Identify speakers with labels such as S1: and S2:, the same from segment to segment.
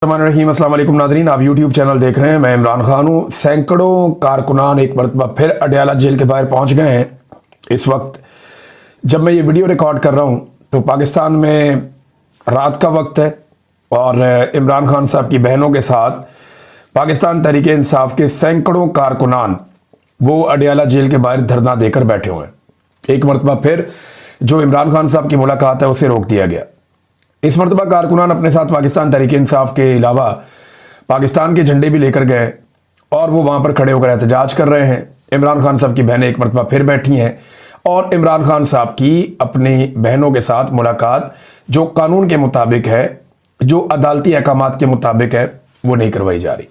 S1: रहीम अस्सलाम वालेकुम नादरीन, आप यूट्यूब चैनल देख रहे हैं। मैं इमरान खान हूँ। सैकड़ों कारकुनान एक मरतबा फिर अडयाला जेल के बाहर पहुँच गए हैं। इस वक्त जब मैं ये वीडियो रिकॉर्ड कर रहा हूँ तो पाकिस्तान में रात का वक्त है और इमरान खान साहब की बहनों के साथ पाकिस्तान तहरीक इंसाफ के सैकड़ों कारकुनान वो अडयाला जेल के बाहर धरना देकर बैठे हुए हैं। एक मरतबा फिर जो इमरान खान साहब की मुलाकात है उसे रोक दिया गया। इस मरतबा कारकुनान अपने साथ पाकिस्तान तहरीक इंसाफ के अलावा पाकिस्तान के झंडे भी लेकर गए और वो वहाँ पर खड़े होकर एहतजाज कर रहे हैं। इमरान खान साहब की बहनें एक मरतबा फिर बैठी हैं और इमरान खान साहब की अपनी बहनों के साथ मुलाकात जो कानून के मुताबिक है, जो अदालती अहकामात के मुताबिक है, वो नहीं करवाई जा रही।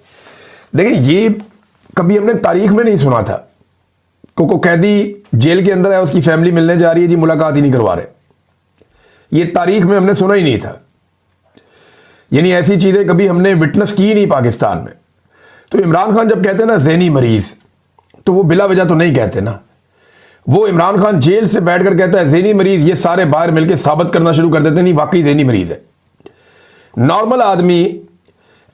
S1: देखिए, ये कभी हमने तारीख में नहीं सुना था। को कैदी जेल के अंदर है, उसकी फैमिली मिलने जा रही है जी, मुलाकात ही नहीं करवा रहे। ये तारीख में हमने सुना ही नहीं था। यानी ऐसी चीजें कभी हमने विटनेस की ही नहीं पाकिस्तान में। तो इमरान खान जब कहते हैं ना जहनी मरीज, तो वो बिला वजह तो नहीं कहते ना। वो इमरान खान जेल से बैठकर कहता है जहनी मरीज, ये सारे बाहर मिलकर साबित करना शुरू कर देते नहीं वाकई जहनी मरीज है। नॉर्मल आदमी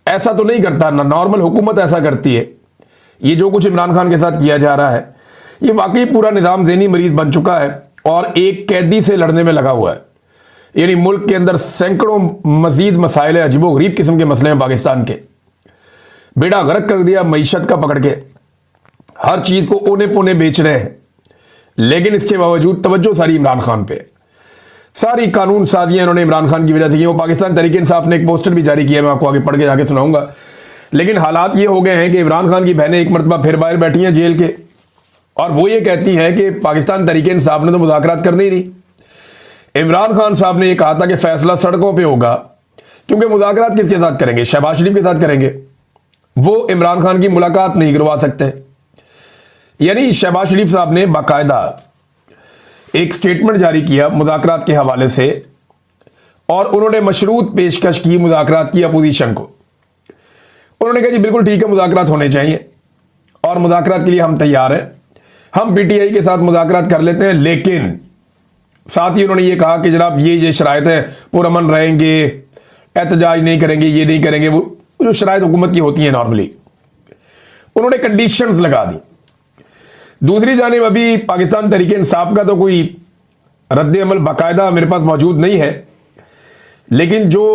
S1: ऐसा तो नहीं करता ना, नॉर्मल हुकूमत ऐसा करती है। ये जो कुछ इमरान खान के साथ किया जा रहा है, ये वाकई पूरा निज़ाम जहनी मरीज बन चुका है और एक कैदी से लड़ने में लगा हुआ है। यानी मुल्क के अंदर सैकड़ों मजीद मसाइल, अजीबो गरीब किस्म के मसले हैं पाकिस्तान के। बेड़ा गर्क कर दिया मईशत का पकड़ के, हर चीज को ओने पोने बेच रहे हैं। लेकिन इसके बावजूद तवज्जो सारी इमरान खान पे, सारी कानून साजियां इन्होंने इमरान खान की वजह से की। वो पाकिस्तान तहरीक इंसाफ ने एक पोस्टर भी जारी किया, मैं आपको आगे पढ़ के जाके सुनाऊंगा। लेकिन हालात ये हो गए हैं कि इमरान खान की बहनें एक मरतबा फिर बाहर बैठी हैं जेल के और वो ये कहती हैं कि पाकिस्तान तहरीक इंसाफ ने तो मुज़ाकरात करनी ही नहीं। इमरान खान साहब ने यह कहा था कि फैसला सड़कों पे होगा, क्योंकि मुज़ाकरात किसके साथ करेंगे? शहबाज शरीफ के साथ करेंगे। वो इमरान खान की मुलाकात नहीं करवा सकते। यानी शहबाज शरीफ साहब ने बाकायदा एक स्टेटमेंट जारी किया मुज़ाकरात के हवाले से और उन्होंने मशरूत पेशकश की मुज़ाकरात की अपोजिशन को। उन्होंने कहा जी बिल्कुल ठीक है, मुज़ाकरात होने चाहिए और मुज़ाकरात के लिए हम तैयार हैं, हम पीटीआई के साथ मुज़ाकरात कर लेते हैं। लेकिन साथ ही उन्होंने ये कहा कि जनाब ये शराइत है, पुरअमन रहेंगे, एहतजाज नहीं करेंगे, ये नहीं करेंगे, वो जो शराइत हुकूमत की होती है नॉर्मली, उन्होंने कंडीशंस लगा दी। दूसरी जानिब अभी पाकिस्तान तहरीक इंसाफ का तो कोई रद्द अमल बाकायदा मेरे पास मौजूद नहीं है, लेकिन जो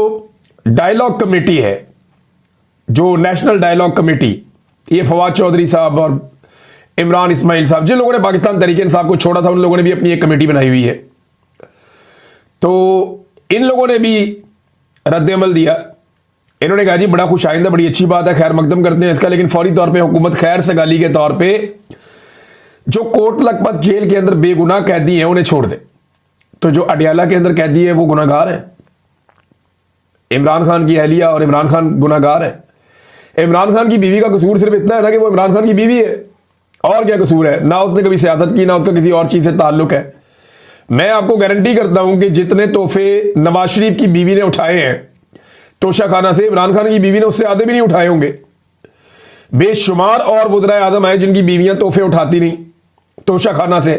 S1: डायलॉग कमेटी है, जो नेशनल डायलॉग कमेटी, ये फवाद चौधरी साहब और इमरान इस्माइल साहब, जिन लोगों ने पाकिस्तान तहरीक इंसाफ को छोड़ा था, उन लोगों ने भी अपनी एक कमेटी बनाई हुई है। तो इन लोगों ने भी रद्द अमल दिया। इन्होंने कहा जी बड़ा खुश आइंदा, बड़ी अच्छी बात है, खैर मकदम करते हैं इसका, लेकिन फौरी तौर पे हुकूमत खैर सगाली के तौर पे जो कोट लखपत जेल के अंदर बेगुनाह कैदी हैं उन्हें छोड़ दे। तो जो अडयाला के अंदर कैदी है वो गुनाहगार है। इमरान खान की अहलिया और इमरान खान गुनाहगार है। इमरान खान की बीवी का कसूर सिर्फ इतना है ना कि वो इमरान खान की बीवी है, और क्या कसूर है? ना उसने कभी सियासत की, ना उसका किसी और चीज से ताल्लुक है। मैं आपको गारंटी करता हूं कि जितने तोहफे नवाज शरीफ की बीवी ने उठाए हैं तोशा खाना से, इमरान खान की बीवी ने उससे आधे भी नहीं उठाए होंगे। बेशुमार और वज़राए आज़म आए जिनकी बीवियां तोहफे उठाती नहीं तोशा खाना से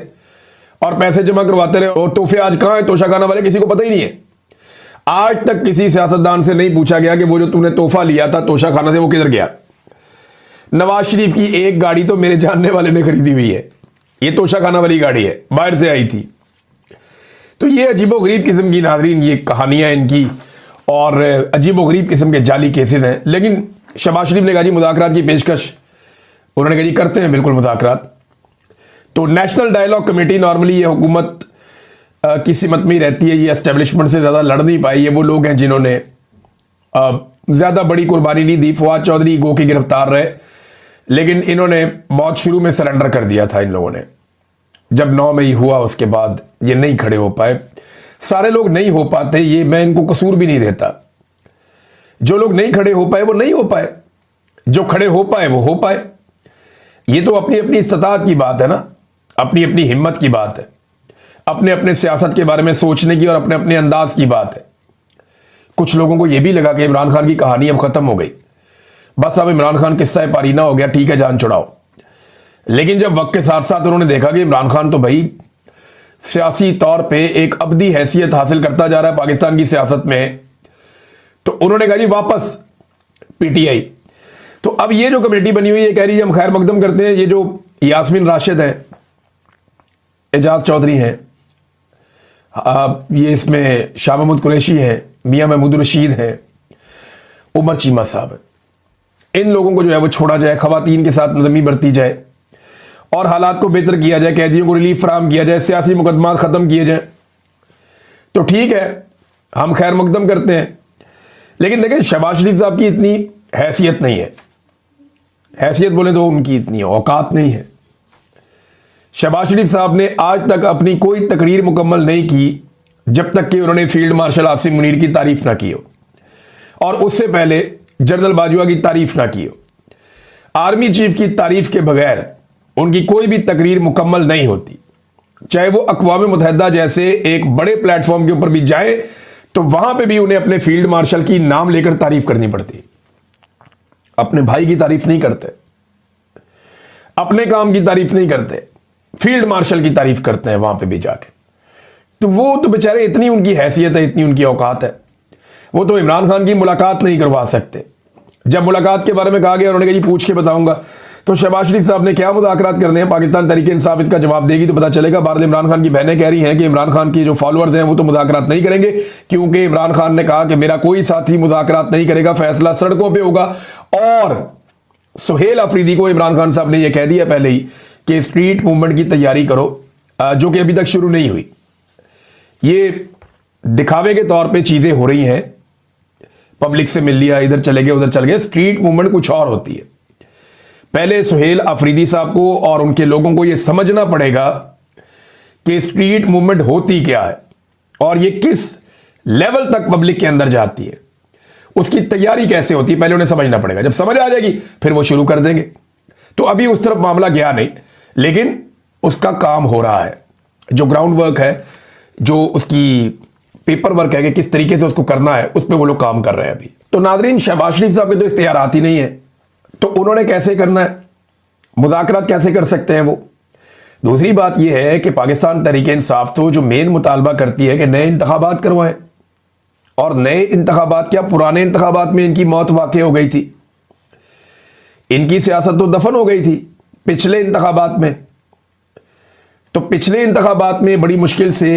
S1: और पैसे जमा करवाते रहे, और तोहफे आज कहां है तोशा खाना वाले? किसी को पता ही नहीं है। आज तक किसी सियासतदान से नहीं पूछा गया कि वो जो तूने तोहफा लिया था तोशा खाना से वो किधर गया। नवाज शरीफ की एक गाड़ी तो मेरे जानने वाले ने खरीदी हुई है, ये तोशा खाना वाली गाड़ी है, बाहर से आई थी। तो ये अजीबोगरीब किस्म की नाज़रीन ये कहानियां इनकी, और अजीबोगरीब किस्म के जाली केसेस हैं। लेकिन शहबाज शरीफ ने कहा जी मुज़ाकरात की पेशकश, उन्होंने कहा जी करते हैं बिल्कुल मुज़ाकरात। तो नेशनल डायलॉग कमेटी, नॉर्मली ये हुकूमत की सिमत में ही रहती है, ये एस्टेब्लिशमेंट से ज़्यादा लड़ नहीं पाई। ये वो लोग हैं जिन्होंने ज़्यादा बड़ी कुर्बानी नहीं दी। फवाद चौधरी गो के गिरफ्तार रहे, लेकिन इन्होंने बहुत शुरू में सरेंडर कर दिया था। इन लोगों ने जब 9 मई हुआ उसके बाद ये नहीं खड़े हो पाए। सारे लोग नहीं हो पाते, ये मैं इनको कसूर भी नहीं देता। जो लोग नहीं खड़े हो पाए वो नहीं हो पाए, जो खड़े हो पाए वो हो पाए। ये तो अपनी अपनी इस्तात की बात है ना, अपनी अपनी हिम्मत की बात है, अपने अपने सियासत के बारे में सोचने की और अपने अपने अंदाज की बात है। कुछ लोगों को यह भी लगा कि इमरान खान की कहानी अब खत्म हो गई, बस अब इमरान खान किस्सा पारीना हो गया, ठीक है जान छुड़ाओ। लेकिन जब वक्त के साथ साथ उन्होंने देखा कि इमरान खान तो भाई सियासी तौर पे एक अब्दी हैसियत हासिल करता जा रहा है पाकिस्तान की सियासत में, तो उन्होंने कहा जी वापस पीटीआई। तो अब ये जो कमेटी बनी हुई है कह रही है हम खैर मकदम करते हैं, ये जो यास्मीन राशिद है, एजाज चौधरी हैं, ये इसमें शाह महमूद कुरैशी हैं, मियां महमूद रशीद हैं, उमर चीमा साहब हैं, इन लोगों को जो है वो छोड़ा जाए, खवातीन के साथ नरमी बरती जाए और हालात को बेहतर किया जाए, कैदियों को रिलीफ फराहम किया जाए, सियासी मुकदमा ख़त्म किए जाए। तो ठीक है, हम खैर मकदम करते हैं। लेकिन देखें, शहबाज शरीफ साहब की इतनी हैसियत नहीं है, हैसियत बोले तो उनकी इतनी औकात नहीं है। शहबाज शरीफ साहब ने आज तक अपनी कोई तकरीर मुकम्मल नहीं की जब तक कि उन्होंने फील्ड मार्शल आसिम मुनीर की तारीफ ना की हो, और उससे पहले जनरल बाजवा की तारीफ ना की हो। आर्मी चीफ की तारीफ के बगैर उनकी कोई भी तकरीर मुकम्मल नहीं होती। चाहे वो अक़वाम मुत्तहिदा जैसे एक बड़े प्लेटफॉर्म के ऊपर भी जाए तो वहां पे भी उन्हें अपने फील्ड मार्शल की नाम लेकर तारीफ करनी पड़ती। अपने भाई की तारीफ नहीं करते, अपने काम की तारीफ नहीं करते, फील्ड मार्शल की तारीफ करते हैं वहां पे भी जाके। तो वो तो बेचारे, इतनी उनकी हैसियत है, इतनी उनकी औकात है, वो तो इमरान खान की मुलाकात नहीं करवा सकते। जब मुलाकात के बारे में कहा गया, उन्होंने कहा जी पूछ के बताऊंगा, तो शहबाज शरीफ साहब ने क्या मुज़ाकरात करने हैं, पाकिस्तान तहरीक इंसाफ इसका जवाब देगी तो पता चलेगा। बहरहाल इमरान खान की बहनें कह रही हैं कि इमरान खान की जो फॉलोअर्स हैं वो तो मुज़ाकरात नहीं करेंगे, क्योंकि इमरान खान ने कहा कि मेरा कोई साथी मुज़ाकरात नहीं करेगा, फैसला सड़कों पर होगा। और सुहेल अफरीदी को इमरान खान साहब ने यह कह दिया पहले ही कि स्ट्रीट मूवमेंट की तैयारी करो, जो कि अभी तक शुरू नहीं हुई। ये दिखावे के तौर पे चीजें हो रही हैं, पब्लिक से मिल लिया, इधर चले गए उधर चले गए। स्ट्रीट मूवमेंट कुछ और होती है। पहले सुहेल अफरीदी साहब को और उनके लोगों को यह समझना पड़ेगा कि स्ट्रीट मूवमेंट होती क्या है और ये किस लेवल तक पब्लिक के अंदर जाती है, उसकी तैयारी कैसे होती है, पहले उन्हें समझना पड़ेगा। जब समझ आ जाएगी फिर वो शुरू कर देंगे। तो अभी उस तरफ मामला गया नहीं, लेकिन उसका काम हो रहा है। जो ग्राउंड वर्क है, जो उसकी पेपर वर्क है कि किस तरीके से उसको करना है, उस पर वो लोग काम कर रहे हैं अभी। तो नादरीन, शहबाज शरीफ साहब के तो इख्तियारात ही नहीं है, तो उन्होंने कैसे करना है, मुज़ाकरात कैसे कर सकते हैं वो। दूसरी बात यह है कि पाकिस्तान तहरीक इंसाफ तो जो मेन मुतालबा करती है कि नए इंतखाबात करवाएं, और नए इंतखाबात क्या, पुराने इंतखाबात में इनकी मौत वाक़ई हो गई थी, इनकी सियासत तो दफन हो गई थी पिछले इंतखाबात में। तो पिछले इंतखाबात में बड़ी मुश्किल से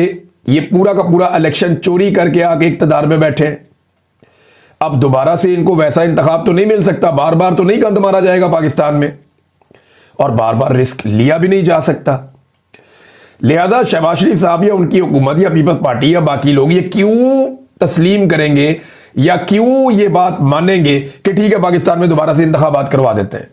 S1: ये पूरा का पूरा इलेक्शन चोरी करके आके इक़्तिदार में बैठे। अब दोबारा से इनको वैसा इंतखाब तो नहीं मिल सकता, बार बार तो नहीं गंद मारा जाएगा पाकिस्तान में, और बार बार रिस्क लिया भी नहीं जा सकता। लिहाजा शहबाज शरीफ साहब या उनकी हुकूमत या पीपल्स पार्टी या बाकी लोग ये क्यों तस्लीम करेंगे या क्यों ये बात मानेंगे कि ठीक है पाकिस्तान में दोबारा से इंतखाबात करवा देते हैं,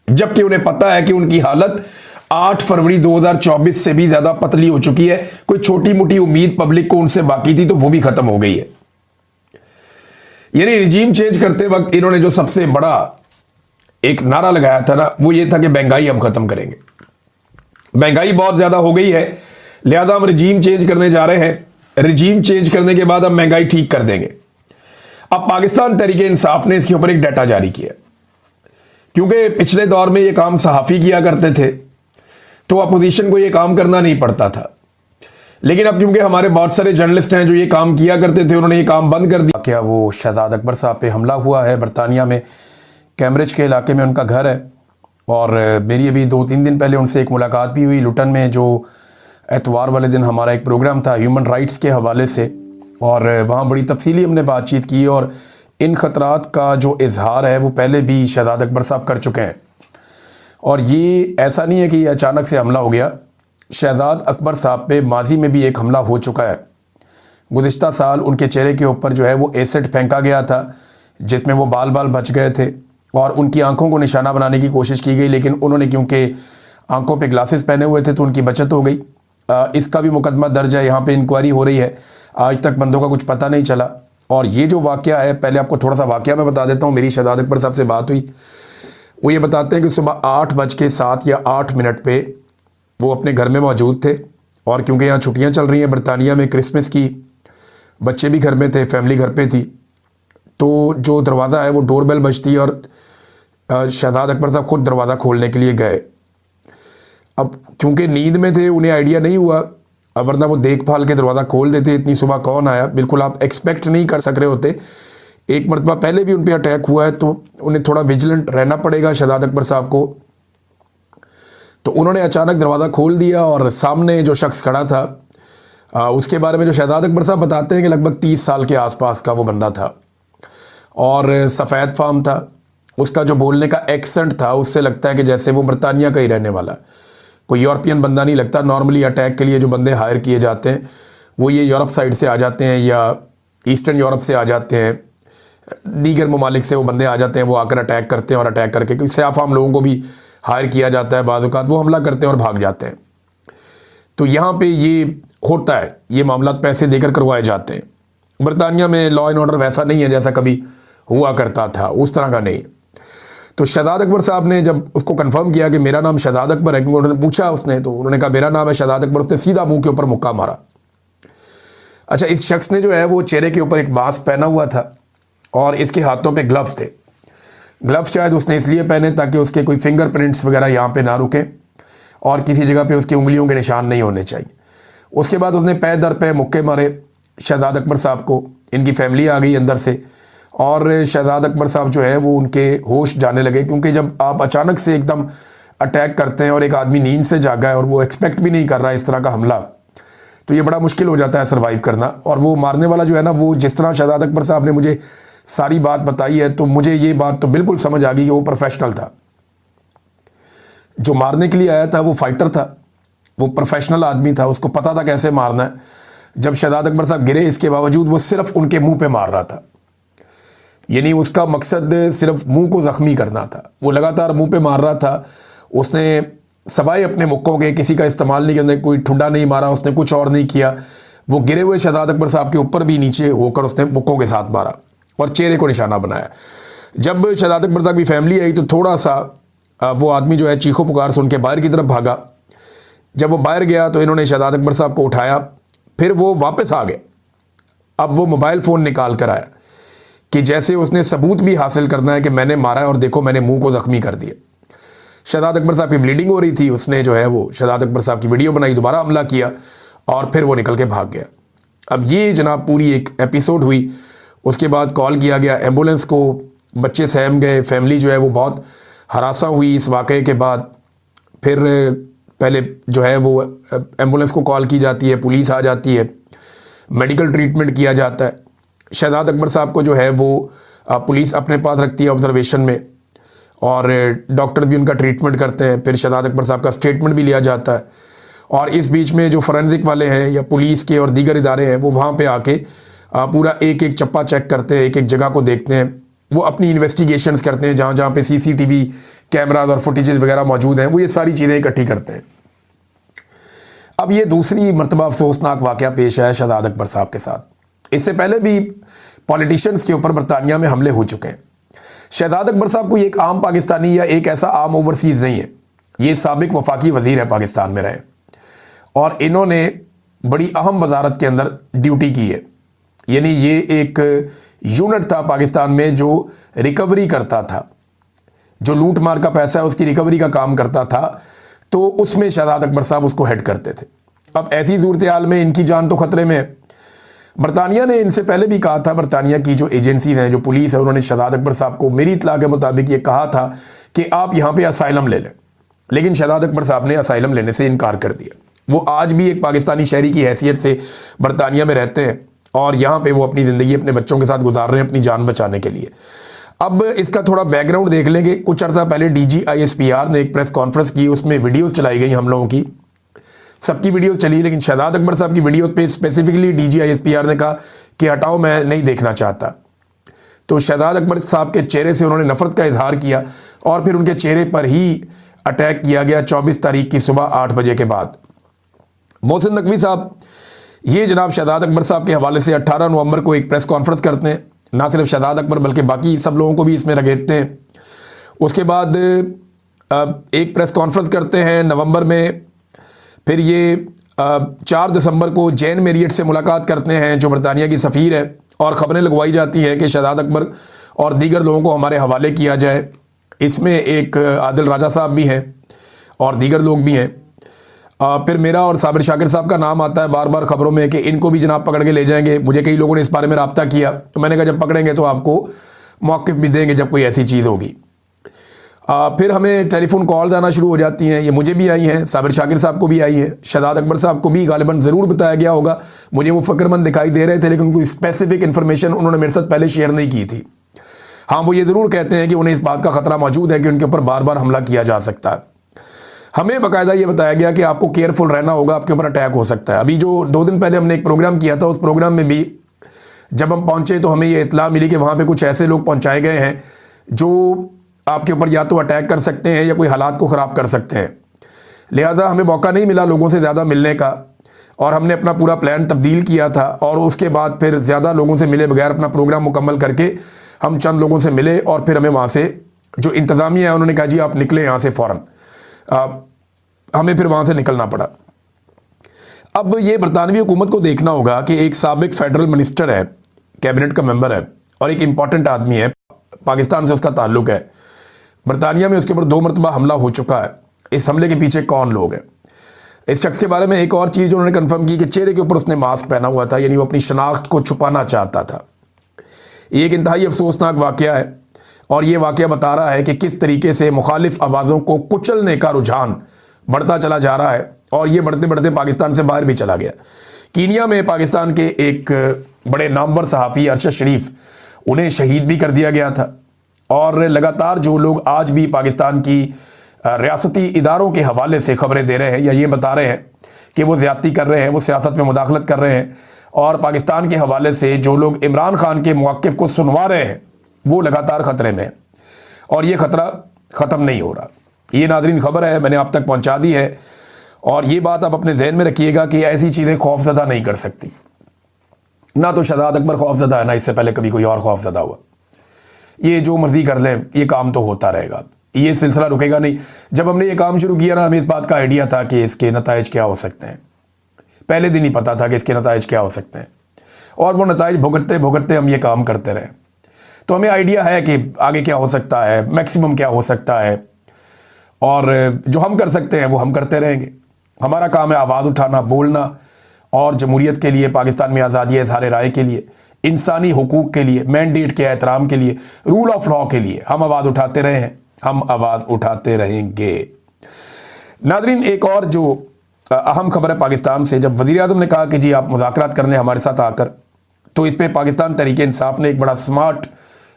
S1: जबकि उन्हें पता है कि उनकी हालत 8 फरवरी 2024 से भी ज्यादा पतली हो चुकी है। कोई छोटी मोटी उम्मीद पब्लिक को उनसे बाकी थी तो वो भी खत्म हो गई है। यानी रिजीम चेंज करते वक्त इन्होंने जो सबसे बड़ा एक नारा लगाया था ना, वो ये था कि महंगाई हम खत्म करेंगे। महंगाई बहुत ज्यादा हो गई है, लिहाजा हम रिजीम चेंज करने जा रहे हैं, रिजीम चेंज करने के बाद हम महंगाई ठीक कर देंगे। अब पाकिस्तान तहरीक इंसाफ ने इसके ऊपर एक डाटा जारी किया, क्योंकि पिछले दौर में ये काम सहाफ़ी किया करते थे तो अपोजिशन को ये काम करना नहीं पड़ता था, लेकिन अब क्योंकि हमारे बहुत सारे जर्नलिस्ट हैं जो ये काम किया करते थे, उन्होंने ये काम बंद कर दिया। क्या वो शहजाद अकबर साहब पे हमला हुआ है बरतानिया में, कैम्ब्रिज के इलाके में उनका घर है, और मेरी अभी 2-3 दिन पहले उनसे एक मुलाकात भी हुई लुटन में, जो एतवार वाले दिन हमारा एक प्रोग्राम था ह्यूमन राइट्स के हवाले से, और वहाँ बड़ी तफसीली हमने बातचीत की। और इन ख़तरात का जो इजहार है वो पहले भी शहजाद अकबर साहब कर चुके हैं, और ये ऐसा नहीं है कि ये अचानक से हमला हो गया। शहजाद अकबर साहब पे माजी में भी एक हमला हो चुका है। गुज़िश्ता साल उनके चेहरे के ऊपर जो है वो एसिड फेंका गया था, जिसमें वो बाल बच गए थे, और उनकी आंखों को निशाना बनाने की कोशिश की गई, लेकिन उन्होंने क्योंकि आंखों पे ग्लासेस पहने हुए थे तो उनकी बचत हो गई। इसका भी मुकदमा दर्ज है, यहाँ पे इंक्वायरी हो रही है, आज तक बंदों का कुछ पता नहीं चला। और ये जो वाक़या है, पहले आपको थोड़ा सा वाक़या मैं बता देता हूँ। मेरी शहजाद अकबर साहब से बात हुई, वो ये बताते हैं कि सुबह 8:07 या 8 मिनट पे वो अपने घर में मौजूद थे, और क्योंकि यहाँ छुट्टियाँ चल रही हैं बरतानिया में क्रिसमस की, बच्चे भी घर में थे, फैमिली घर पे थी, तो जो दरवाज़ा है वो डोरबेल बजती, और शहजाद अकबर साहब खुद दरवाज़ा खोलने के लिए गए। अब क्योंकि नींद में थे, उन्हें आइडिया नहीं हुआ, वरना वो देखभाल के दरवाज़ा खोल देते। इतनी सुबह कौन आया, बिल्कुल आप एक्सपेक्ट नहीं कर सक रहे होते एक मरतबा पहले भी उन पर अटैक हुआ है, तो उन्हें थोड़ा विजिलेंट रहना पड़ेगा शहजाद अकबर साहब को। तो उन्होंने अचानक दरवाज़ा खोल दिया और सामने जो शख्स खड़ा था, उसके बारे में जो शहजाद अकबर साहब बताते हैं कि लगभग 30 साल के आसपास का वो बंदा था और सफ़ेद फार्म था। उसका जो बोलने का एक्सेंट था उससे लगता है कि जैसे वो बरतानिया का ही रहने वाला, कोई यूरोपियन बंदा नहीं लगता। नॉर्मली अटैक के लिए जो बंदे हायर किए जाते हैं वो ये यूरोप साइड से आ जाते हैं या ईस्टर्न यूरोप से आ जाते हैं, दीगर ममालिक से वो बंदे आ जाते हैं, वो आकर अटैक करते हैं और अटैक करके क्योंकि सयाफाम लोगों को भी हायर किया जाता है, बाज़ औक़ात वो हमला करते हैं और भाग जाते हैं। तो यहाँ पे ये होता है, ये मामला पैसे देकर करवाए जाते हैं। बरतानिया में लॉ एंड ऑर्डर वैसा नहीं है जैसा कभी हुआ करता था, उस तरह का नहीं। तो शहजाद अकबर साहब ने जब उसको कंफर्म किया कि मेरा नाम शहजाद अकबर है, क्योंकि उन्होंने पूछा उसने, तो उन्होंने कहा मेरा नाम है शहजाद अकबर, उसने सीधा मुंह के ऊपर मुक्का मारा। अच्छा, इस शख्स ने जो है वो चेहरे के ऊपर एक मास्क पहना हुआ था और इसके हाथों पे ग्लव्स थे। ग्लव्स शायद उसने इसलिए पहने ताकि उसके कोई फिंगरप्रिंट्स वगैरह यहाँ पे ना रुके और किसी जगह पे उसकी उंगलियों के निशान नहीं होने चाहिए। उसके बाद उसने पै दर पे मुक्के मारे शहजाद अकबर साहब को। इनकी फैमिली आ गई अंदर से और शहजाद अकबर साहब जो है वो उनके होश जाने लगे, क्योंकि जब आप अचानक से एकदम अटैक करते हैं और एक आदमी नींद से जागा है और वो एक्सपेक्ट भी नहीं कर रहा है इस तरह का हमला, तो ये बड़ा मुश्किल हो जाता है सर्वाइव करना। और वो मारने वाला जो है ना, वो जिस तरह शहजाद अकबर साहब ने मुझे सारी बात बताई है, तो मुझे ये बात तो बिल्कुल समझ आ गई कि वो प्रोफेशनल था। जो मारने के लिए आया था वो फाइटर था, वो प्रोफेशनल आदमी था, उसको पता था कैसे मारना है। जब शहजाद अकबर साहब गिरे, इसके बावजूद वो सिर्फ उनके मुंह पे मार रहा था, यानी उसका मकसद सिर्फ मुंह को ज़ख्मी करना था। वो लगातार मुंह पे मार रहा था। उसने सवाए अपने मुक्कों के किसी का इस्तेमाल नहीं किया, कोई ठुड्डा नहीं मारा, उसने कुछ और नहीं किया। वो गिरे हुए शहजाद अकबर साहब के ऊपर भी नीचे होकर उसने मुक्कों के साथ मारा और चेहरे को निशाना बनाया। जब शहजाद अकबर साहब की फैमिली आई तो थोड़ा सा वो आदमी जो है चीखो पुकार सुन के बाहर की तरफ भागा। जब वो बाहर गया तो इन्होंने शहजाद अकबर साहब को उठाया, फिर वो वापस आ गए। अब वो मोबाइल फ़ोन निकाल कर आया कि जैसे उसने सबूत भी हासिल करना है कि मैंने मारा है और देखो मैंने मुंह को ज़ख्मी कर दिया। शहजाद अकबर साहब की ब्लीडिंग हो रही थी, उसने जो है वो शहजाद अकबर साहब की वीडियो बनाई, दोबारा हमला किया और फिर वो निकल के भाग गया। अब ये जनाब पूरी एक एपिसोड हुई। उसके बाद कॉल किया गया एम्बुलेंस को, बच्चे सहम गए, फैमिली जो है वो बहुत हरासा हुई इस वाक़े के बाद। फिर पहले जो है वो एम्बुलेंस को कॉल की जाती है, पुलिस आ जाती है, मेडिकल ट्रीटमेंट किया जाता है। शहजाद अकबर साहब को जो है वो पुलिस अपने पास रखती है ऑब्जर्वेशन में और डॉक्टर भी उनका ट्रीटमेंट करते हैं। फिर शहजाद अकबर साहब का स्टेटमेंट भी लिया जाता है और इस बीच में जो फॉरेंसिक वाले हैं या पुलिस के और दीगर इदारे हैं वो वहाँ पे आके पूरा एक एक चप्पा चेक करते हैं, एक एक जगह को देखते हैं। वो अपनी इन्वेस्टिगेशंस करते हैं, जहाँ जहाँ पे सीसीटीवी कैमराज और फुटेजेस वगैरह मौजूद हैं, वो ये सारी चीज़ें इकट्ठी करते हैं। अब ये दूसरी मरतबा अफसोसनाक वाक़या पेश आया शहजाद अकबर साहब के साथ। इससे पहले भी पॉलिटिशियंस के ऊपर बरतानिया में हमले हो चुके हैं। शहजाद अकबर साहब कोई एक आम पाकिस्तानी या एक ऐसा आम ओवरसीज़ नहीं है, ये साबिक वफाकी वज़ीर है पाकिस्तान में रहे और इन्होंने बड़ी अहम वजारत के अंदर ड्यूटी की है। यानी ये एक यूनिट था पाकिस्तान में जो रिकवरी करता था, जो लूट मार का पैसा है उसकी रिकवरी का काम करता था, तो उसमें शहजाद अकबर साहब उसको हेड करते थे। अब ऐसी सूरत हाल में इनकी जान तो खतरे में है। बरतानिया ने इनसे पहले भी कहा था, बरतानिया की जो एजेंसीज हैं, जो पुलिस है, उन्होंने शहजाद अकबर साहब को मेरी इत्तला के मुताबिक ये कहा था कि आप यहाँ पे असाइलम ले लें, लेकिन शहजाद अकबर साहब ने असाइलम लेने से इनकार कर दिया। वो आज भी एक पाकिस्तानी शहरी की हैसियत से बरतानिया में रहते हैं और यहाँ पे वो अपनी ज़िंदगी अपने बच्चों के साथ गुजार रहे हैं अपनी जान बचाने के लिए। अब इसका थोड़ा बैकग्राउंड देख लेंगे। कुछ अर्सा पहले DGISPR ने एक प्रेस कॉन्फ्रेंस की, उसमें वीडियोस चलाई गई हम लोगों की, सबकी वीडियोस चली, लेकिन शहजाद अकबर साहब की वीडियो पे स्पेसिफिकली DGISPR ने कहा कि हटाओ, मैं नहीं देखना चाहता। तो शहजाद अकबर साहब के चेहरे से उन्होंने नफरत का इजहार किया और फिर उनके चेहरे पर ही अटैक किया गया 24 तारीख की सुबह 8 बजे के बाद। मोहसिन नकवी साहब ये जनाब शहजाद अकबर साहब के हवाले से 18 नवंबर को एक प्रेस कॉन्फ्रेंस करते हैं। ना सिर्फ शहजाद अकबर बल्कि बाकी सब लोगों को भी इसमें रगेड़ते हैं। उसके बाद एक प्रेस कॉन्फ्रेंस करते हैं नवंबर में। फिर ये 4 दिसंबर को जैन मेरियट से मुलाकात करते हैं जो बरतानिया की सफ़ीर है, और ख़बरें लगवाई जाती हैं कि शहजाद अकबर और दीगर लोगों को हमारे हवाले किया जाए। इसमें एक आदिल राजा साहब भी हैं और दीगर लोग भी हैं। फिर मेरा और साबिर शाकिर साहब का नाम आता है बार बार खबरों में कि इनको भी जनाब पकड़ के ले जाएंगे। मुझे कई लोगों ने इस बारे में रब्ता किया, तो मैंने कहा जब पकड़ेंगे तो आपको मौक़िफ़ भी देंगे जब कोई ऐसी चीज़ होगी। फिर हमें टेलीफोन कॉल्स आना शुरू हो जाती हैं। ये मुझे भी आई हैं, साबिर शाकिर साहब को भी आई है, शहजाद अकबर साहब को भी गालिबन ज़रूर बताया गया होगा। मुझे वो फ़िक्रमंद दिखाई दे रहे थे, लेकिन कोई स्पेसिफिक इन्फॉर्मेशन उन्होंने मेरे साथ पहले शेयर नहीं की थी। हाँ, वो ये ज़रूर कहते हैं कि उन्हें इस बात का ख़तरा मौजूद है कि उनके ऊपर बार बार हमला किया जा सकता है। हमें बाकायदा ये बताया गया कि आपको केयरफुल रहना होगा, आपके ऊपर अटैक हो सकता है। अभी जो 2 दिन पहले हमने एक प्रोग्राम किया था, उस प्रोग्राम में भी जब हम पहुँचे तो हमें ये इत्तला मिली कि वहाँ पर कुछ ऐसे लोग पहुँचाए गए हैं जो आपके ऊपर या तो अटैक कर सकते हैं या कोई हालात को ख़राब कर सकते हैं। लिहाजा हमें मौका नहीं मिला लोगों से ज़्यादा मिलने का, और हमने अपना पूरा प्लान तब्दील किया था। और उसके बाद फिर ज़्यादा लोगों से मिले बगैर अपना प्रोग्राम मुकम्मल करके हम चंद लोगों से मिले, और फिर हमें वहाँ से जो इंतज़ामिया है उन्होंने कहा जी आप निकले यहाँ से फ़ौरन। हमें फिर वहाँ से निकलना पड़ा। अब ये बरतानवी हुकूमत को देखना होगा कि एक साबिक फेडरल मिनिस्टर है, कैबिनेट का मेंबर है, और एक इम्पॉर्टेंट आदमी है, पाकिस्तान से उसका ताल्लुक़ है। बरतानिया में उसके ऊपर 2 मरतबा हमला हो चुका है। इस हमले के पीछे कौन लोग हैं? इस शख्स के बारे में एक और चीज़ उन्होंने कंफर्म की कि चेहरे के ऊपर उसने मास्क पहना हुआ था, यानी वो अपनी शनाख्त को छुपाना चाहता था। ये एक इंतहाई अफसोसनाक वाक़या है, और ये वाक़या बता रहा है कि किस तरीके से मुखालिफ आवाज़ों को कुचलने का रुझान बढ़ता चला जा रहा है, और ये बढ़ते बढ़ते पाकिस्तान से बाहर भी चला गया। कीनिया में पाकिस्तान के एक बड़े नामवर सहाफ़ी अरशद शरीफ, उन्हें शहीद भी कर दिया गया था। और लगातार जो लोग आज भी पाकिस्तान की रियासती इदारों के हवाले से खबरें दे रहे हैं या ये बता रहे हैं कि वो ज़्यादती कर रहे हैं, वो सियासत में मुदाखलत कर रहे हैं, और पाकिस्तान के हवाले से जो लोग इमरान खान के मौक़िफ़ को सुनवा रहे हैं, वो लगातार ख़तरे में है, और ये ख़तरा ख़त्म नहीं हो रहा। ये नाज़रीन खबर है, मैंने आप तक पहुँचा दी है, और ये बात आप अपने जहन में रखिएगा कि ऐसी चीज़ें खौफज़दा नहीं कर सकती। ना तो शहजाद अकबर खौफज़दा है, ना इससे पहले कभी कोई और खौफज़दा हुआ। ये जो मर्ज़ी कर लें, ये काम तो होता रहेगा, ये सिलसिला रुकेगा नहीं। जब हमने ये काम शुरू किया ना, हमें इस बात का आइडिया था कि इसके नताइज क्या हो सकते हैं। पहले दिन ही पता था कि इसके नताइज क्या हो सकते हैं, और वो नताइज भुगतते भुगतते हम ये काम करते रहे। तो हमें आइडिया है कि आगे क्या हो सकता है, मैक्सिमम क्या हो सकता है, और जो हम कर सकते हैं वो हम करते रहेंगे। हमारा काम है आवाज़ उठाना, बोलना, और जमहूरियत के लिए, पाकिस्तान में आज़ादी इज़हार राय के लिए, इंसानी हुकूक के लिए, मैंडेट के एहतराम के लिए, रूल ऑफ लॉ के लिए हम आवाज़ उठाते रहे हैं, हम आवाज़ उठाते रहेंगे। नाज़रीन, एक और जो अहम खबर है पाकिस्तान से, जब वज़ीर आज़म ने कहा कि जी आप मुज़ाकरात करने हमारे साथ आकर, तो इस पर पाकिस्तान तहरीक इंसाफ ने एक बड़ा स्मार्ट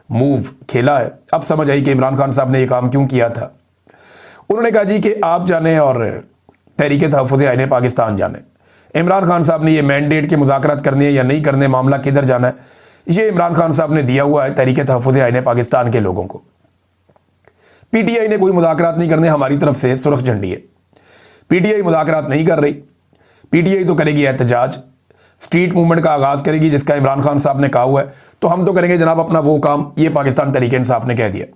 S1: मूव खेला है। अब समझ आई कि इमरान खान साहब ने ये काम क्यों किया था। उन्होंने कहा जी कि आप जाने और तहरीक तहफ़्फ़ुज़ आईन पाकिस्तान जाने, इमरान खान साहब ने ये मैंडेट के मुज़ाकरात करने है या नहीं करने, मामला किधर जाना है, ये इमरान खान साहब ने दिया हुआ है तहरीक तहफ़्फ़ुज़ आईन पाकिस्तान के लोगों को। पीटीआई ने कोई मुज़ाकरात नहीं करने, हमारी तरफ से सुर्ख झंडी है। पीटीआई मुज़ाकरात नहीं कर रही, पीटीआई तो करेगी एहतजाज, स्ट्रीट मूवमेंट का आगाज़ करेगी, जिसका इमरान खान साहब ने कहा हुआ है। तो हम तो करेंगे जनाब अपना वो काम, ये पाकिस्तान तहरीक इंसाफ ने कह दिया,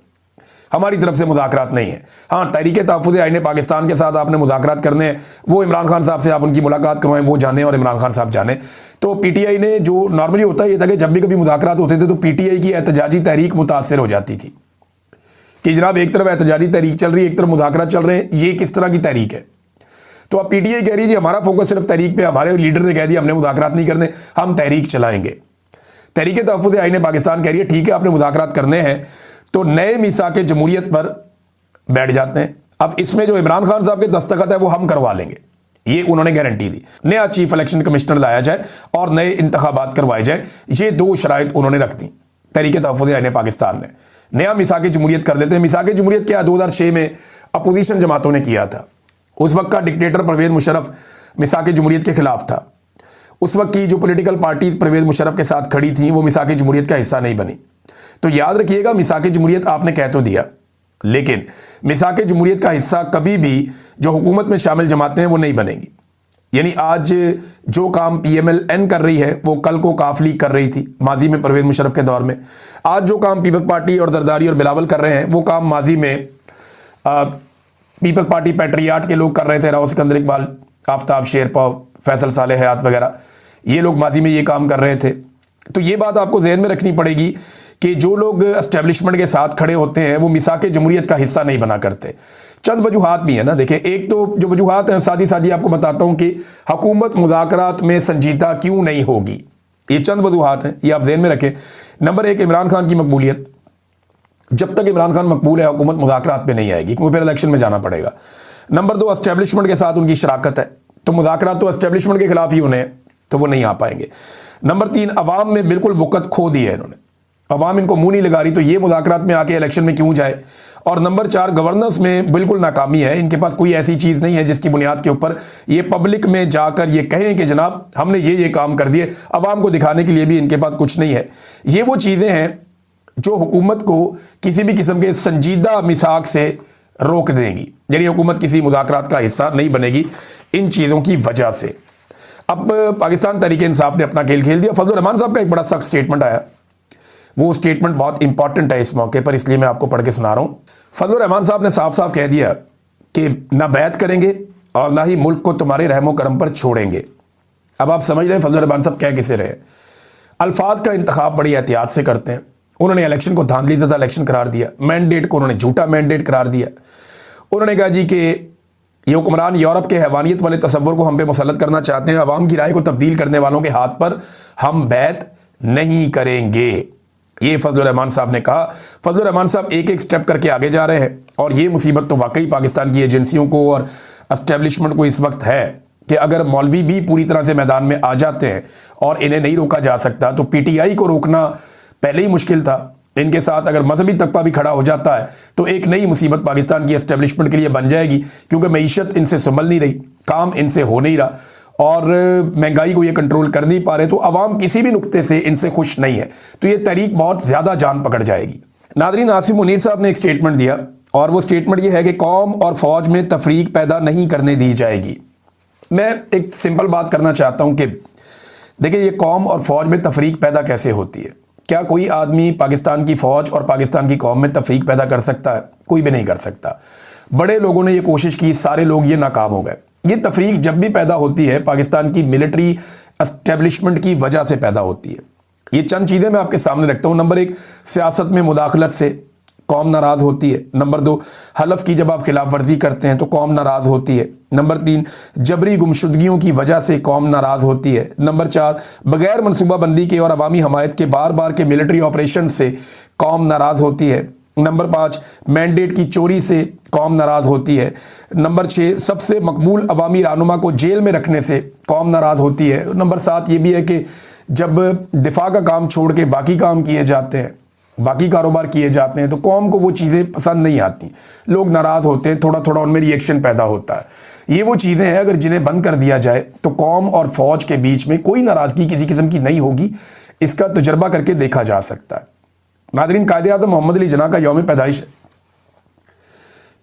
S1: हमारी तरफ से मुज़ाकरात नहीं है। हाँ, तहरीक तहफ़्फ़ुज़ आईन पाकिस्तान के साथ आपने मुज़ाकरात करने हैं, वो इमरान खान साहब से आप उनकी मुलाकात करवाएं, वो जाने और इमरान खान साहब जाने। तो पीटीआई ने, जो नॉर्मली होता है ये था कि जब भी कभी मुज़ाकरात होते थे तो पीटीआई की एहतजाजी तहरीक मुतासर हो जाती थी कि जनाब एक तरफ एहतजाजी तहरीक चल रही है, एक तरफ मुज़ाकरात चल रहे हैं, ये किस तरह की तहरीक है। तो अब पीटीआई कह रही है जी हमारा फोकस सिर्फ तहरीक पे, हमारे लीडर ने कह दिया हमने मुज़ाकरात नहीं करने, हम तहरीक चलाएंगे। तहरीक तहफ़्फ़ुज़ आईन पाकिस्तान कह रही है ठीक है आपने मुज़ाकरात करने हैं, तो नए मीसाक जमहूरियत पर बैठ जाते हैं। अब इसमें जो इमरान खान साहब के दस्तखत है वो हम करवा लेंगे, ये उन्होंने गारंटी दी। नया चीफ इलेक्शन कमिश्नर लाया जाए और नए इंतखाबात करवाए जाए, ये 2 शराइत उन्होंने रख दी तहरीक तहफ़्फ़ुज़ आईन पाकिस्तान ने। नया मीसाक जमहूरियत कर देते हैं। मीसाक जमहूरियत क्या 2006 में अपोजिशन जमातों ने किया था। उस वक्त का डिक्टेटर परवेज़ मुशर्रफ मीसाक जमहूरियत के खिलाफ था। उस वक्त की जो पॉलिटिकल पार्टी परवेज़ मुशर्रफ के साथ खड़ी थी वो मीसाक जमहूरियत का हिस्सा नहीं बनी। तो याद रखिएगा, मीसाक जमहूरियत आपने कह तो दिया, लेकिन मीसाक जमहूरियत का हिस्सा कभी भी जो हुकूमत में शामिल जमातें हैं वो नहीं बनेगी। यानी आज जो काम PMLN कर रही है वो कल को काफ लीग कर रही थी माजी में परवेज़ मुशर्रफ के दौर में। आज जो काम पीपल्स पार्टी और जरदारी और बिलावल कर रहे हैं वो काम माजी में पीपल्स पार्टी पैट्रियाट के लोग कर रहे थे, राव सिकंदर इकबाल, आफ्ताब शेरपा, फैसल साले हयात वगैरह, ये लोग माजी में ये काम कर रहे थे। तो ये बात आपको जहन में रखनी पड़ेगी कि जो लोग एस्टेब्लिशमेंट के साथ खड़े होते हैं वो मिसाक जमहूरियत का हिस्सा नहीं बना करते। चंद वजूहात भी हैं ना, देखें, एक तो जो वजूहात हैं सादी सादी आपको बताता हूं कि हुकूमत मुज़ाकरात में संजीदा क्यों नहीं होगी। ये चंद वजूहात हैं, ये आप ज़हन में रखें। नंबर एक, इमरान खान की मकबूलियत। जब तक इमरान खान मकबूल है हुकूमत मुज़ाकरात पे नहीं आएगी, क्योंकि फिर इलेक्शन में जाना पड़ेगा। नंबर दो, एस्टेब्लिशमेंट के साथ उनकी शराकत है, तो मुज़ाकरात तो एस्टेब्लिशमेंट के खिलाफ ही होने, तो वो नहीं आ पाएंगे। नंबर तीन, अवाम में बिल्कुल वक़्त खो दी है इन्होंने, अवाम इनको मुंह नहीं लगा रही, तो ये मुज़ाकरात में आके इलेक्शन में क्यों जाए। और नंबर चार, गवर्नेंस में बिल्कुल नाकामी है, इनके पास कोई ऐसी चीज़ नहीं है जिसकी बुनियाद के ऊपर ये पब्लिक में जाकर ये कहें कि जनाब हमने ये काम कर दिए। अवाम को दिखाने के लिए भी इनके पास कुछ नहीं है। ये वो चीज़ें हैं जो हुकूमत को किसी भी किस्म के संजीदा मिसाक से रोक देंगी, यानी हुकूमत किसी मुज़ाकरात का हिस्सा नहीं बनेगी इन चीज़ों की वजह से। अब पाकिस्तान तहरीक इंसाफ ने अपना खेल खेल दिया। फजलुर रहमान साहब का एक बड़ा सख्त स्टेटमेंट आया, वो स्टेटमेंट बहुत इंपॉर्टेंट है इस मौके पर, इसलिए मैं आपको पढ़ के सुना रहा हूं। फजलुर रहमान साहब ने साफ साफ कह दिया कि ना बैत करेंगे और ना ही मुल्क को तुम्हारे रहमो करम पर छोड़ेंगे। अब आप समझ रहे हैं फजलुर रहमान साहब कह किसे रहे। अल्फाज का इंतखाब बड़ी एहतियात से करते हैं। उन्होंने इलेक्शन को धांधली ज़दा इलेक्शन करार दिया, मैंडेट को उन्होंने झूठा मैंडेट करार दिया। उन्होंने कहा जी कि ये हुक्मरान यूरोप के हैवानियत वाले तसव्वुर को हम पे मुसल्लत करना चाहते हैं, अवाम की राय को तब्दील करने वालों के हाथ पर हम बैत नहीं करेंगे। ये फजलुर रहमान साहब ने कहा। फजलुर रहमान साहब एक एक स्टेप करके आगे जा रहे हैं, और ये मुसीबत तो वाकई पाकिस्तान की एजेंसियों को और एस्टेब्लिशमेंट को इस वक्त है कि अगर मौलवी भी पूरी तरह से मैदान में आ जाते हैं और इन्हें नहीं रोका जा सकता, तो PTI को रोकना पहले ही मुश्किल था। इनके साथ अगर मजहबी तबका भी खड़ा हो जाता है तो एक नई मुसीबत पाकिस्तान की एस्टेब्लिशमेंट के लिए बन जाएगी, क्योंकि मईशत इनसे संभल नहीं रही, काम इनसे हो नहीं रहा, और महंगाई को ये कंट्रोल कर नहीं पा रहे, तो अवाम किसी भी नुक्ते से इनसे खुश नहीं है, तो ये तहरीक बहुत ज़्यादा जान पकड़ जाएगी। नादरीन, आसिम मुनीर साहब ने एक स्टेटमेंट दिया, और वो स्टेटमेंट ये है कि कौम और फौज में तफरीक पैदा नहीं करने दी जाएगी। मैं एक सिंपल बात करना चाहता हूँ कि देखिए, ये कौम और फौज में तफरीक पैदा कैसे होती है। क्या कोई आदमी पाकिस्तान की फ़ौज और पाकिस्तान की कौम में तफरीक पैदा कर सकता है? कोई भी नहीं कर सकता। बड़े लोगों ने ये कोशिश की, सारे लोग ये नाकाम हो गए। ये तफरीक जब भी पैदा होती है पाकिस्तान की मिलिट्री एस्टेब्लिशमेंट की वजह से पैदा होती है। ये चंद चीज़ें मैं आपके सामने रखता हूँ। नंबर एक, सियासत में मुदाखलत से कौम नाराज़ होती है। नंबर दो, हलफ की जब आप खिलाफ वर्जी करते हैं तो कौम नाराज़ होती है। नंबर तीन, जबरी गुमशुदगियों की वजह से कौम नाराज़ होती है। नंबर चार, बगैर मनसूबाबंदी के और अवामी हमायत के बार बार के मिलिट्री ऑपरेशन से कौम नाराज़ होती है। नंबर पाँच, मैंडेट की चोरी से कौम नाराज़ होती है। नंबर छः, सबसे मकबूल अवामी रहनुमा को जेल में रखने से कौम नाराज़ होती है। नंबर सात ये भी है कि जब दिफा का काम छोड़ के बाकी काम किए जाते हैं, बाकी कारोबार किए जाते हैं, तो कौम को वो चीज़ें पसंद नहीं आती, लोग नाराज़ होते हैं, थोड़ा थोड़ा उनमें रिएक्शन पैदा होता है। ये वो चीज़ें हैं, अगर जिन्हें बंद कर दिया जाए तो कौम और फौज के बीच में कोई नाराज़गी किसी किस्म की नहीं होगी। इसका तजर्बा करके देखा जा सकता है। नादरीन, कायद-ए-आज़म मोहम्मद अली जिन्ना का यौम पैदाइश है,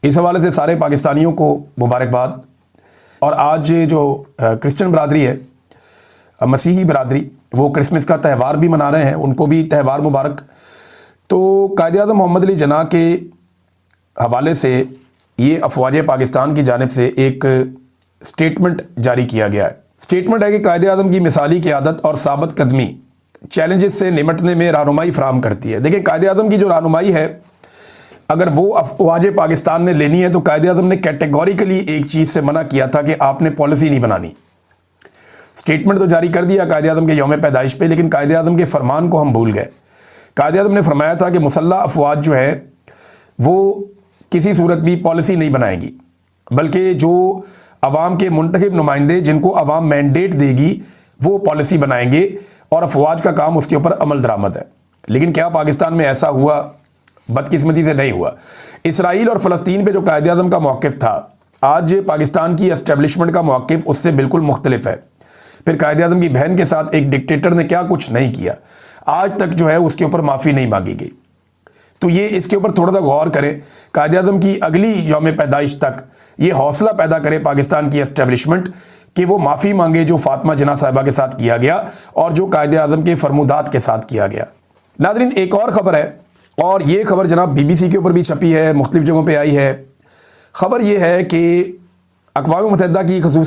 S1: इस हवाले से सारे पाकिस्तानियों को मुबारकबाद। और आज जो क्रिश्चियन बरादरी है, मसीही बरादरी, वो क्रिसमस का त्यौहार भी मना रहे हैं, उनको भी त्यौहार मुबारक। तो कायद-ए-आज़म मोहम्मद अली जिन्ना के हवाले से ये अफवाज पाकिस्तान की जानिब से एक स्टेटमेंट जारी किया गया है। स्टेटमेंट है कि कायद-ए-आज़म की मिसाली क़यादत और साबित कदमी चैलेंजेस से निमटने में रहनुमाई फराहम करती है। देखिए, कायद-ए-आज़म की जो रहनुमाई है, अगर वो अफवाज पाकिस्तान ने लेनी है तो कायद-ए-आज़म ने कैटेगोरिकली एक चीज़ से मना किया था कि आपने पॉलिसी नहीं बनानी। स्टेटमेंट तो जारी कर दिया कायद-ए-आज़म के यौम पैदाइश पे, लेकिन कायद-ए-आज़म के फरमान को हम भूल गए। कायद-ए-आज़म ने फरमाया था कि मुसल्लह अफवाज जो है वो किसी सूरत भी पॉलिसी नहीं बनाएगी, बल्कि जो अवाम के मुंतखब नुमाइंदे जिनको अवाम मैंडेट देगी वो पॉलिसी बनाएंगे, और अफवाज का काम उसके ऊपर अमल दरामद है। लेकिन क्या पाकिस्तान में ऐसा हुआ? बदकिस्मती से नहीं हुआ। इसराइल और फ़लस्तीन पे जो कायद-ए-आज़म का मौक़िफ़ था, आज पाकिस्तान की एस्टेब्लिशमेंट का मौक़िफ़ उससे बिल्कुल मुख्तलिफ है। फिर कायद-ए-आज़म की बहन के साथ एक डिक्टेटर ने क्या कुछ नहीं किया, आज तक जो है उसके ऊपर माफ़ी नहीं मांगी गई। तो ये इसके ऊपर थोड़ा सा गौर करें। कायद-ए-आज़म की अगली यौम पैदाइश तक ये हौसला पैदा करे पाकिस्तान की एस्टेब्लिशमेंट कि वो माफ़ी मांगे जो फातिमा जिन्ना साहिबा के साथ किया गया और जो कायद-ए-आज़म के फरमुदात के साथ किया गया। नादरीन, एक और ख़बर है, और ये खबर जनाब BBC के ऊपर भी छपी है, मुख्तलिफ जगहों पर आई है। ख़बर ये है कि अक़वाम मुत्तहिदा की खसूसी